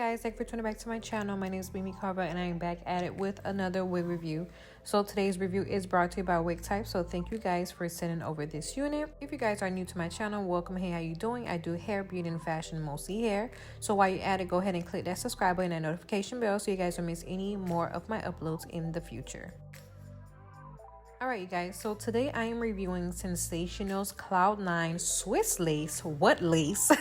guys, thank you for tuning back to my channel. My name is Mimi Carver and I am back at it with another wig review. So today's review is brought to you by Wig Type. So thank you guys for sending over this unit. If you guys are new to my channel, welcome. Hey, how you doing? I do hair, beauty, and fashion, mostly hair. So while you're at it, go ahead and click that subscribe button and notification bell so you guys don't miss any more of my uploads in the future. Alright you guys, so today I am reviewing Sensationel's Cloud 9 Swiss Lace, what lace?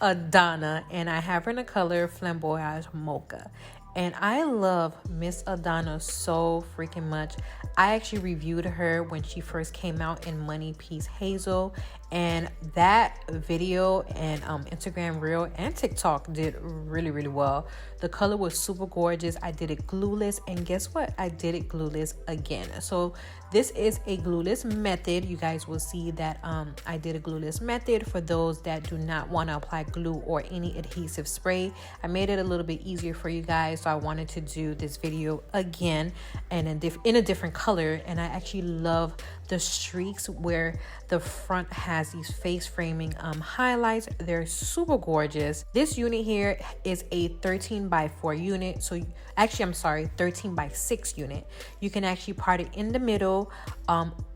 Adanna, and I have her in the color Flamboyage Mocha. And I love Miss Adanna so freaking much. I actually reviewed her when she first came out in Money Piece Hazel, and that video and Instagram reel and TikTok did really well. The color was super gorgeous. I did it glueless, and guess what? I did it glueless again. So this is a glueless method. You guys will see that I did a glueless method for those that do not want to apply glue or any adhesive spray. I made it a little bit easier for you guys, so I wanted to do this video again and in a different color. And I actually love the streaks where the front has these face framing highlights. They're super gorgeous. This unit here is a 13x4 unit. So actually, I'm sorry, 13x6 unit. You can actually part it in the middle,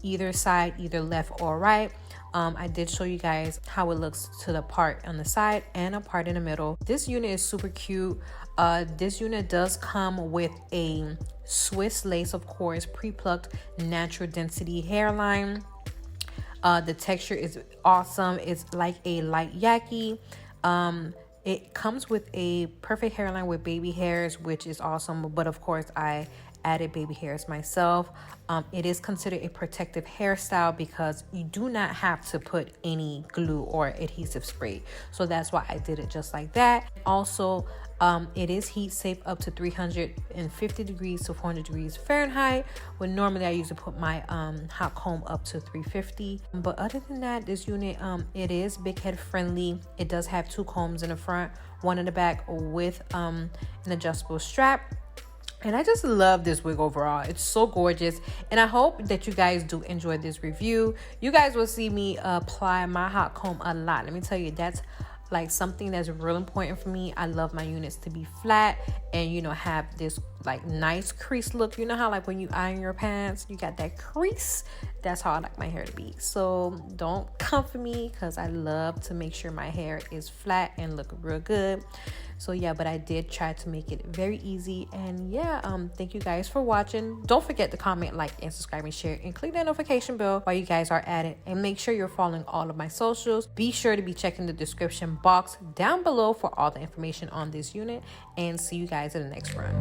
either side, either left or right. I did show you guys how it looks to the part on the side and a part in the middle. This unit is super cute. This unit does come with a Swiss lace, of course, pre-plucked natural density hairline. The texture is awesome. It's like a light yaki. It comes with a perfect hairline with baby hairs, which is awesome. But of course, I added baby hairs myself. It is considered a protective hairstyle because you do not have to put any glue or adhesive spray. So that's why I did it just like that. Also, it is heat safe up to 350 degrees to 400 degrees Fahrenheit. When normally I usually put my hot comb up to 350. But other than that, this unit, it is big head friendly. It does have 2 combs in the front, 1 in the back with an adjustable strap. And I just love this wig overall. It's so gorgeous. And I hope that you guys do enjoy this review. You guys will see me apply my hot comb a lot. Let me tell you, that's like something that's real important for me. I love my units to be flat and, you know, have this like nice crease look. You know how like when you iron your pants, you got that crease? That's how I like my hair to be. So don't come for me because I love to make sure my hair is flat and look real good. So yeah, but I did try to make it very easy. And yeah, thank you guys for watching. Don't forget to comment, like, and subscribe and share, and click that notification bell while you guys are at it. And make sure you're following all of my socials. Be sure to be checking the description box down below for all the information on this unit. And see you guys in the next run.